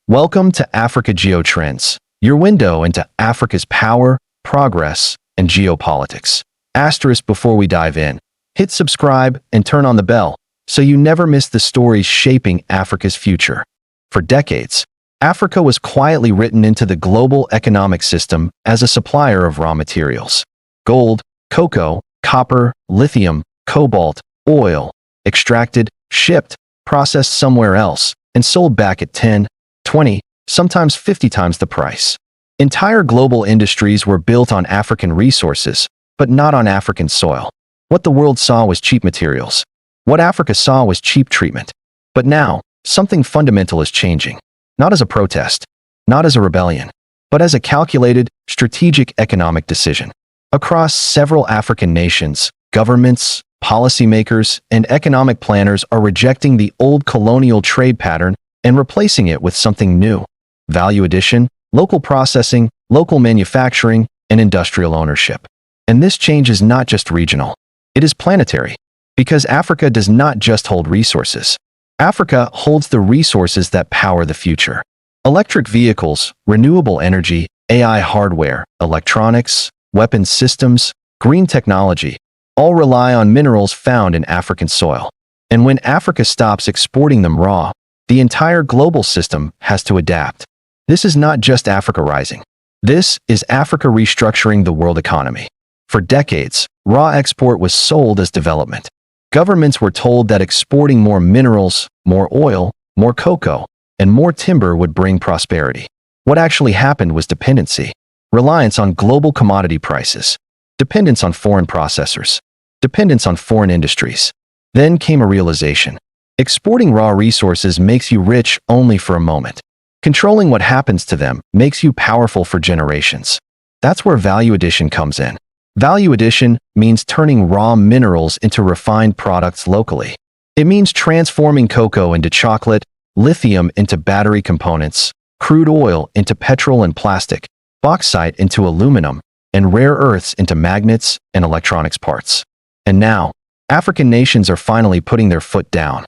Welcome to Africa Geotrends, your window into Africa's power, progress, and geopolitics. Asterisk before we dive in, hit subscribe and turn on the bell so you never miss the stories shaping Africa's future. For decades, Africa was quietly written into the global economic system as a supplier of raw materials. Gold, cocoa, copper, lithium, cobalt, oil, extracted, shipped, processed somewhere else, and sold back at 10, 20, sometimes 50 times the price. Entire global industries were built on African resources, but not on African soil. What the world saw was cheap materials. What Africa saw was cheap treatment. But now, something fundamental is changing. Not as a protest, not as a rebellion, but as a calculated, strategic economic decision. Across several African nations, governments, policymakers, and economic planners are rejecting the old colonial trade pattern and replacing it with something new. Value addition, local processing, local manufacturing, and industrial ownership. And this change is not just regional. It is planetary. Because Africa does not just hold resources. Africa holds the resources that power the future. Electric vehicles, renewable energy, AI hardware, electronics, weapons systems, green technology, all rely on minerals found in African soil. And when Africa stops exporting them raw, the entire global system has to adapt. This is not just Africa rising. This is Africa restructuring the world economy. For decades, raw export was sold as development. Governments were told that exporting more minerals, more oil, more cocoa, and more timber would bring prosperity. What actually happened was dependency. Reliance on global commodity prices. Dependence on foreign processors. Dependence on foreign industries. Then came a realization. Exporting raw resources makes you rich only for a moment. Controlling what happens to them makes you powerful for generations. That's where value addition comes in. Value addition means turning raw minerals into refined products locally. It means transforming cocoa into chocolate, lithium into battery components, crude oil into petrol and plastic, bauxite into aluminum, and rare earths into magnets and electronics parts. And now, African nations are finally putting their foot down.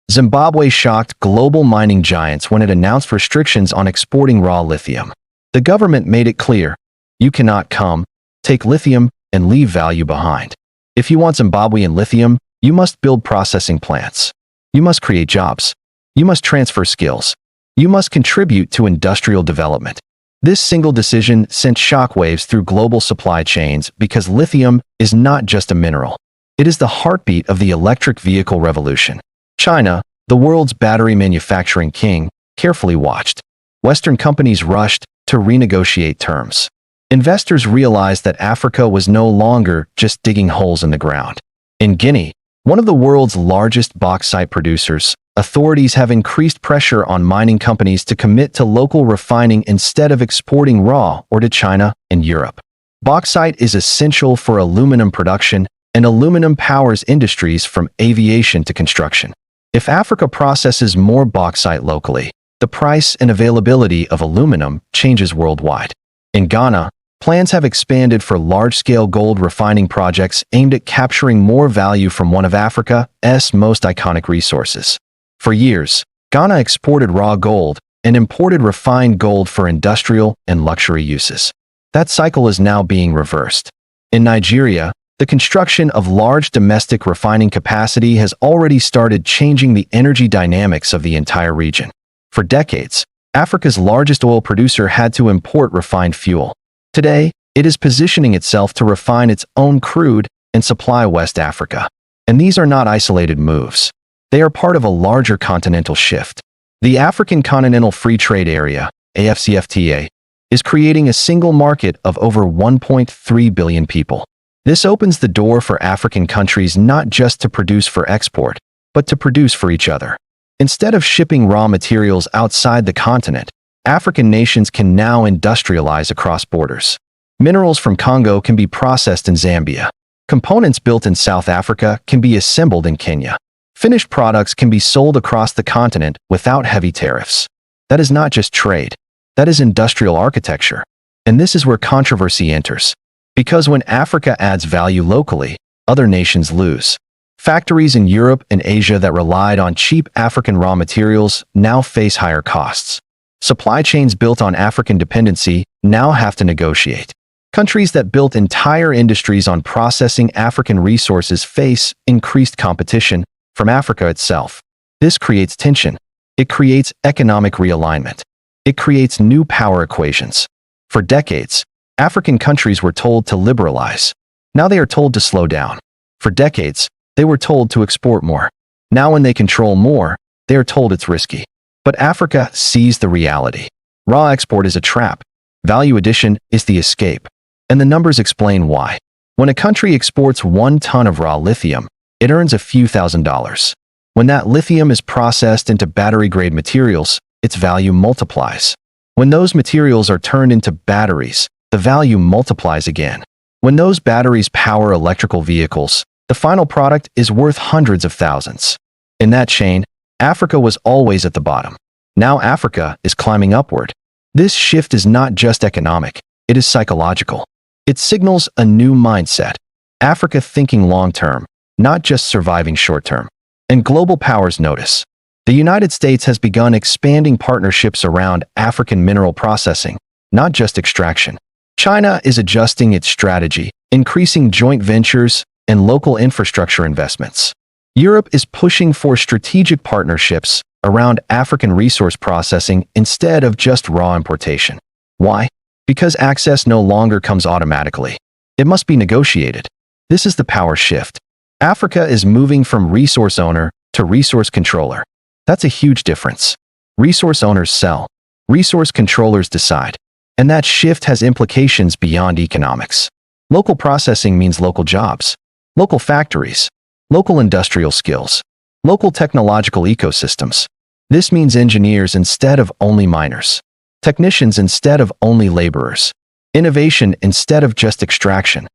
Zimbabwe shocked global mining giants when it announced restrictions on exporting raw lithium. The government made it clear, you cannot come, take lithium, and leave value behind. If you want Zimbabwean lithium, you must build processing plants. You must create jobs. You must transfer skills. You must contribute to industrial development. This single decision sent shockwaves through global supply chains because lithium is not just a mineral. It is the heartbeat of the electric vehicle revolution. China, the world's battery manufacturing king, carefully watched. Western companies rushed to renegotiate terms. Investors realized that Africa was no longer just digging holes in the ground. In Guinea, one of the world's largest bauxite producers, authorities have increased pressure on mining companies to commit to local refining instead of exporting raw or to China and Europe. Bauxite is essential for aluminum production, and aluminum powers industries from aviation to construction. If Africa processes more bauxite locally, the price and availability of aluminum changes worldwide. In Ghana, plans have expanded for large-scale gold refining projects aimed at capturing more value from one of Africa's most iconic resources. For years, Ghana exported raw gold and imported refined gold for industrial and luxury uses. That cycle is now being reversed. In Nigeria, the construction of large domestic refining capacity has already started changing the energy dynamics of the entire region. For decades, Africa's largest oil producer had to import refined fuel. Today, it is positioning itself to refine its own crude and supply West Africa. And these are not isolated moves. They are part of a larger continental shift. The African Continental Free Trade Area, AfCFTA, is creating a single market of over 1.3 billion people. This opens the door for African countries not just to produce for export, but to produce for each other. Instead of shipping raw materials outside the continent, African nations can now industrialize across borders. Minerals from Congo can be processed in Zambia. Components built in South Africa can be assembled in Kenya. Finished products can be sold across the continent without heavy tariffs. That is not just trade. That is industrial architecture. And this is where controversy enters. Because when Africa adds value locally, other nations lose. Factories in Europe and Asia that relied on cheap African raw materials now face higher costs. Supply chains built on African dependency now have to negotiate. Countries that built entire industries on processing African resources face increased competition from Africa itself. This creates tension. It creates economic realignment. It creates new power equations. For decades, African countries were told to liberalize. Now they are told to slow down. For decades, they were told to export more. Now when they control more, they are told it's risky. But Africa sees the reality. Raw export is a trap. Value addition is the escape. And the numbers explain why. When a country exports 1 ton of raw lithium, it earns a few $1,000s. When that lithium is processed into battery-grade materials, its value multiplies. When those materials are turned into batteries, the value multiplies again. When those batteries power electrical vehicles, the final product is worth hundreds of thousands. In that chain, Africa was always at the bottom. Now Africa is climbing upward. This shift is not just economic, it is psychological. It signals a new mindset. Africa thinking long-term, not just surviving short-term. And global powers notice. The United States has begun expanding partnerships around African mineral processing, not just extraction. China is adjusting its strategy, increasing joint ventures and local infrastructure investments. Europe is pushing for strategic partnerships around African resource processing instead of just raw importation. Why? Because access no longer comes automatically. It must be negotiated. This is the power shift. Africa is moving from resource owner to resource controller. That's a huge difference. Resource owners sell. Resource controllers decide. And that shift has implications beyond economics. Local processing means local jobs, local factories, local industrial skills, local technological ecosystems. This means engineers instead of only miners, technicians instead of only laborers, innovation instead of just extraction.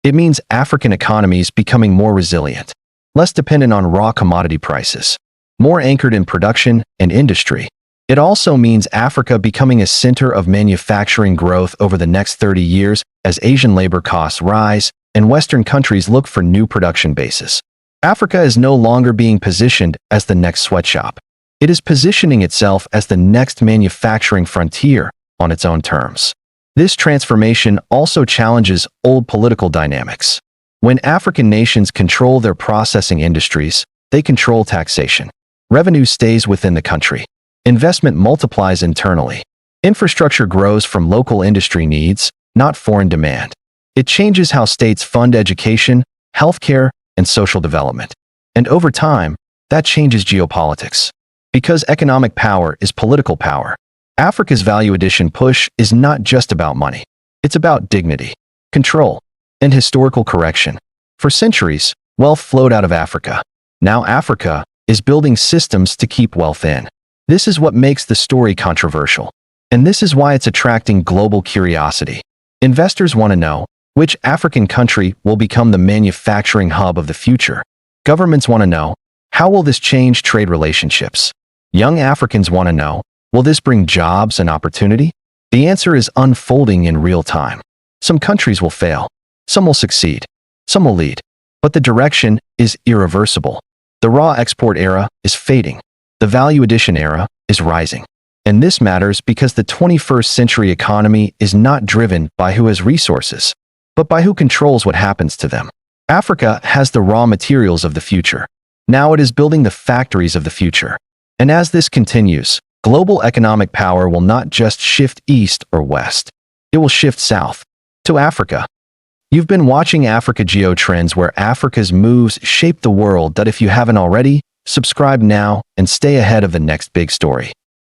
It means African economies becoming more resilient, less dependent on raw commodity prices, more anchored in production and industry. It also means Africa becoming a center of manufacturing growth over the next 30 years as Asian labor costs rise and Western countries look for new production bases. Africa is no longer being positioned as the next sweatshop. It is positioning itself as the next manufacturing frontier on its own terms. This transformation also challenges old political dynamics. When African nations control their processing industries, they control taxation. Revenue stays within the country. Investment multiplies internally. Infrastructure grows from local industry needs, not foreign demand. It changes how states fund education, healthcare, and social development. And over time, that changes geopolitics. Because economic power is political power, Africa's value addition push is not just about money. It's about dignity, control, and historical correction. For centuries, wealth flowed out of Africa. Now Africa is building systems to keep wealth in. This is what makes the story controversial. And this is why it's attracting global curiosity. Investors want to know which African country will become the manufacturing hub of the future. Governments want to know, how will this change trade relationships? Young Africans want to know, will this bring jobs and opportunity? The answer is unfolding in real time. Some countries will fail. Some will succeed. Some will lead. But the direction is irreversible. The raw export era is fading. The value addition era is rising. And this matters because the 21st century economy is not driven by who has resources, but by who controls what happens to them. Africa has the raw materials of the future. Now it is building the factories of the future. And as this continues, global economic power will not just shift east or west. It will shift south, to Africa. You've been watching Africa Geo Trends, where Africa's moves shape the world. If you haven't already, subscribe now and stay ahead of the next big story.